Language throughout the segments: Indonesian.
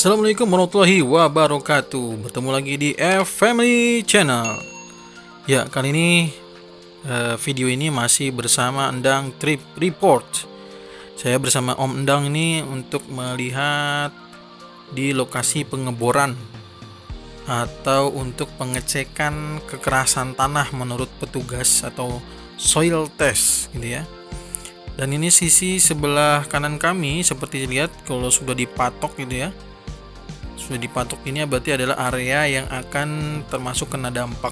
Assalamualaikum warahmatullahi wabarakatuh. Bertemu lagi di Family Channel. Ya, kali ini video ini masih bersama Endang Trip Report. Saya bersama Om Endang ini untuk melihat di lokasi pengeboran atau untuk pengecekan kekerasan tanah menurut petugas atau soil test gitu ya. Dan ini sisi sebelah kanan kami seperti dilihat kalau sudah dipatok gitu ya. Sudah dipatok ini berarti adalah area yang akan termasuk kena dampak.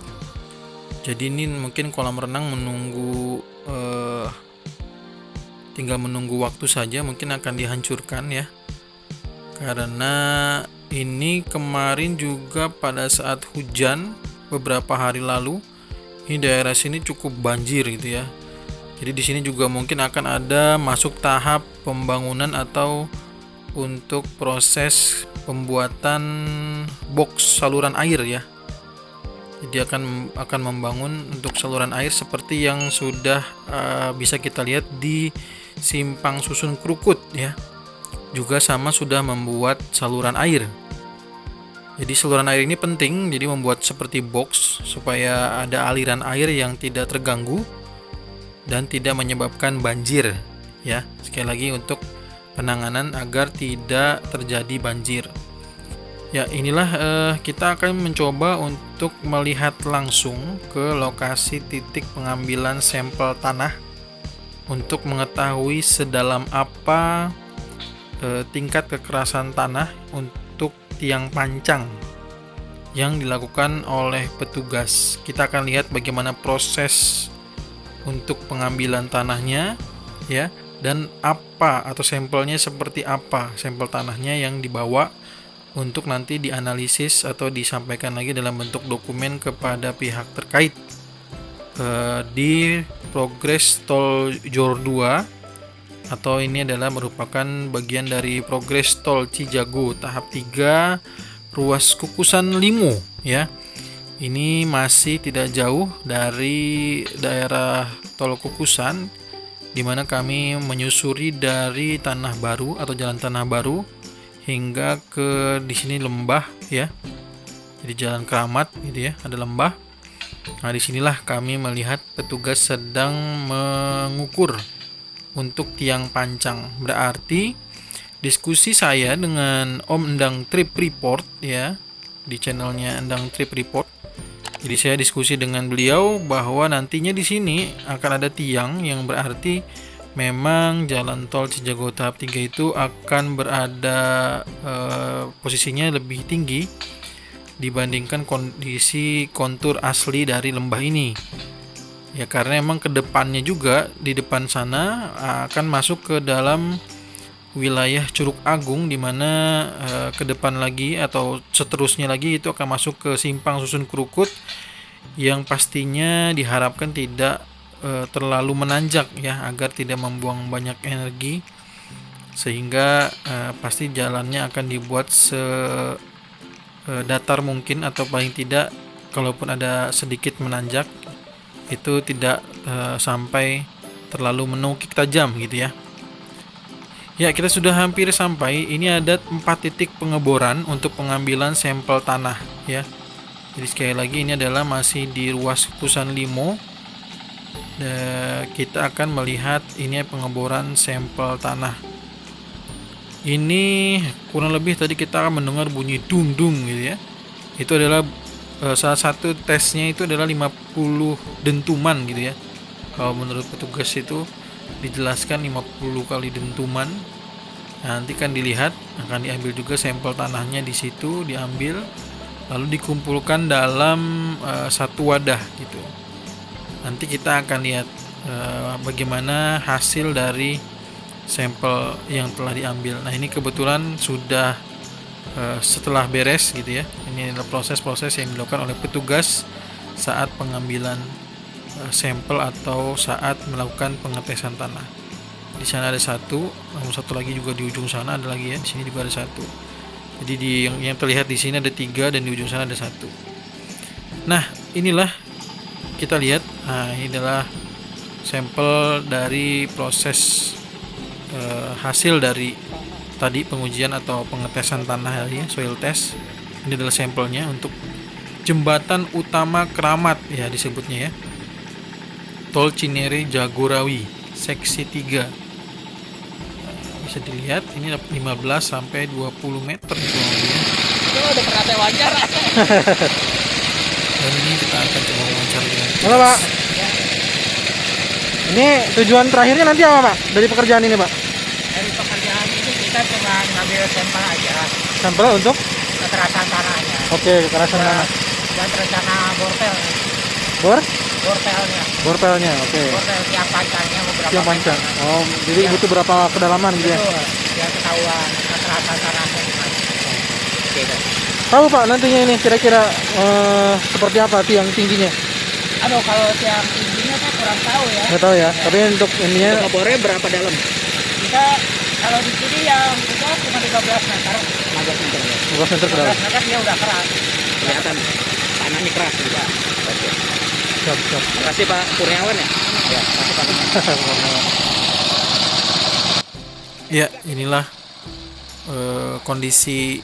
Jadi ini mungkin kolam renang menunggu tinggal menunggu waktu saja, mungkin akan dihancurkan ya. Karena ini kemarin juga pada saat hujan beberapa hari lalu, ini daerah sini cukup banjir gitu ya. Jadi di sini juga mungkin akan ada masuk tahap pembangunan atau untuk proses pembuatan box saluran air ya. Jadi akan membangun untuk saluran air seperti yang sudah bisa kita lihat di Simpang Susun Krukut ya. Juga sama sudah membuat saluran air. Jadi saluran air ini penting, jadi membuat seperti box supaya ada aliran air yang tidak terganggu dan tidak menyebabkan banjir ya. Sekali lagi untuk penanganan agar tidak terjadi banjir. Ya, inilah kita akan mencoba untuk melihat langsung ke lokasi titik pengambilan sampel tanah untuk mengetahui sedalam apa tingkat kekerasan tanah untuk tiang pancang yang dilakukan oleh petugas. Kita akan lihat bagaimana proses untuk pengambilan tanahnya ya, dan apa atau sampelnya seperti apa sampel tanahnya yang dibawa untuk nanti dianalisis atau disampaikan lagi dalam bentuk dokumen kepada pihak terkait di progres tol Jor 2, atau ini adalah merupakan bagian dari progres tol Cijago tahap 3 ruas Kukusan Limo ya. Ini masih tidak jauh dari daerah tol Kukusan, di mana kami menyusuri dari Tanah Baru atau Jalan Tanah Baru hingga ke di sini lembah ya. Jadi jalan keramat gitu ya, ada lembah. Nah, disinilah kami melihat petugas sedang mengukur untuk tiang pancang. Berarti diskusi saya dengan Om Endang Trip Report ya, di channelnya Endang Trip Report. Jadi saya diskusi dengan beliau bahwa nantinya di sini akan ada tiang, yang berarti memang jalan tol Cijago tahap 3 itu akan berada posisinya lebih tinggi dibandingkan kondisi kontur asli dari lembah ini. Ya, karena memang kedepannya juga di depan sana akan masuk ke dalam wilayah Curug Agung, di mana ke depan lagi atau seterusnya lagi itu akan masuk ke Simpang Susun Krukut, yang pastinya diharapkan tidak terlalu menanjak ya, agar tidak membuang banyak energi, sehingga pasti jalannya akan dibuat datar mungkin, atau paling tidak kalaupun ada sedikit menanjak itu tidak sampai terlalu menukik tajam gitu ya. Ya, kita sudah hampir sampai. Ini ada 4 titik pengeboran untuk pengambilan sampel tanah ya. Jadi sekali lagi ini adalah masih di ruas Kukusan Limo. Kita akan melihat ini pengeboran sampel tanah. Ini kurang lebih tadi kita akan mendengar bunyi dung-dung gitu ya. Itu adalah salah satu tesnya itu adalah 50 dentuman gitu ya. Kalau menurut petugas itu dijelaskan 50 kali dentuman. Nanti kan dilihat, akan diambil juga sampel tanahnya di situ, diambil lalu dikumpulkan dalam satu wadah gitu. Nanti kita akan lihat bagaimana hasil dari sampel yang telah diambil. Nah, ini kebetulan sudah setelah beres gitu ya. Ini adalah proses-proses yang dilakukan oleh petugas saat pengambilan sampel atau saat melakukan pengetesan tanah. Di sana ada satu, namun satu lagi juga di ujung sana ada lagi ya. Di sini juga ada satu. Jadi yang terlihat di sini ada 3 dan di ujung sana ada 1. Nah, inilah kita lihat. Nah, ini adalah sampel dari proses hasil dari tadi pengujian atau pengetesan tanah ya, soil test. Ini adalah sampelnya untuk jembatan utama Keramat ya disebutnya ya. Tol Cinere Jagorawi seksi 3. Bisa dilihat ini 15 sampai 20 meter kurang lebih. Itu udah pernah wajar. Dan ini kita akan coba wawancara dengan Halo Pak. Ini tujuan terakhirnya nanti apa Pak? Dari pekerjaan ini Pak? Dari pekerjaan ini kita cuma ngambil sampel aja. Sampel untuk? Kekerasan tanahnya. Oke, kekerasan tanah. Dan rencana borpel. Borpelnya. Borpelnya, oke. Borpel tiang pancangnya beberapa. Tiang pancang. Oh, jadi ya. butuh berapa kedalaman gitu ya? Betul. Biar ketahuan kekerasan tanahnya gimana. Oke. Tahu Pak nantinya ini kira-kira seperti apa tiang tingginya? Aduh, kalau tiang tingginya saya kurang tahu ya. Nggak tahu ya. Tapi untuk ininya Bornya berapa dalam? Kita kalau di sini yang kita cuma 13 meter. 15 meter. 15 meter ke dalam. 15 meter dia udah keras. Kelihatan tanahnya keras juga. Oke. Siap. Terima kasih Pak Kurniawan ya. Ya, terima kasih Pak Kurniawan. Ya, inilah kondisi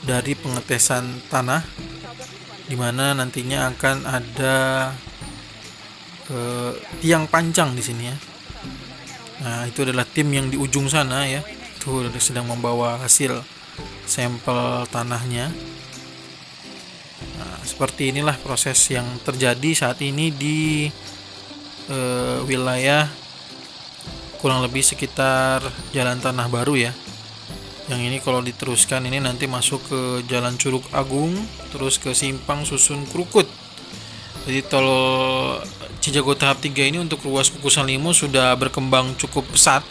dari pengetesan tanah, di mana nantinya akan ada tiang pancang di sini ya. Nah, itu adalah tim yang di ujung sana ya. Tuh sedang membawa hasil sampel tanahnya. Nah, seperti inilah proses yang terjadi saat ini di wilayah kurang lebih sekitar Jalan Tanah Baru ya. Yang ini kalau diteruskan ini nanti masuk ke Jalan Curug Agung, terus ke Simpang Susun Krukut. Jadi tol Cijago tahap 3 ini untuk ruas Kukusan Limo sudah berkembang cukup pesat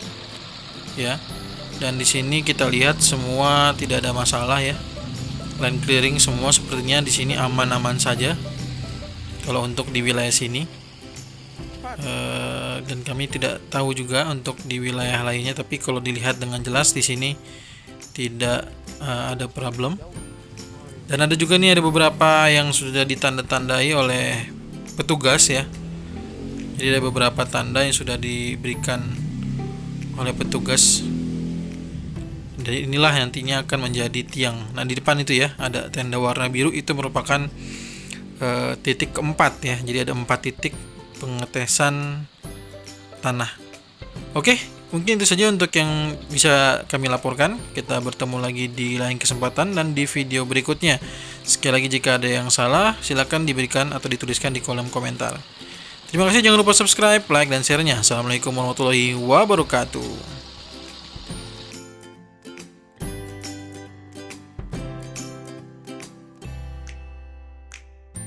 ya. Dan di sini kita lihat semua tidak ada masalah ya. Land clearing semua sepertinya di sini aman-aman saja. Kalau untuk di wilayah sini. Dan kami tidak tahu juga untuk di wilayah lainnya, tapi kalau dilihat dengan jelas di sini tidak ada problem. Dan ada juga nih ada beberapa yang sudah ditanda-tandai oleh petugas ya. Jadi ada beberapa tanda yang sudah diberikan oleh petugas. Jadi inilah nantinya akan menjadi tiang. Nah di depan itu ya ada tenda warna biru, itu merupakan titik keempat ya. Jadi ada 4 titik pengetesan tanah. Oke, mungkin itu saja untuk yang bisa kami laporkan. Kita bertemu lagi di lain kesempatan dan di video berikutnya. Sekali lagi jika ada yang salah silakan diberikan atau dituliskan di kolom komentar. Terima kasih, jangan lupa subscribe, like, dan share-nya. Assalamualaikum warahmatullahi wabarakatuh.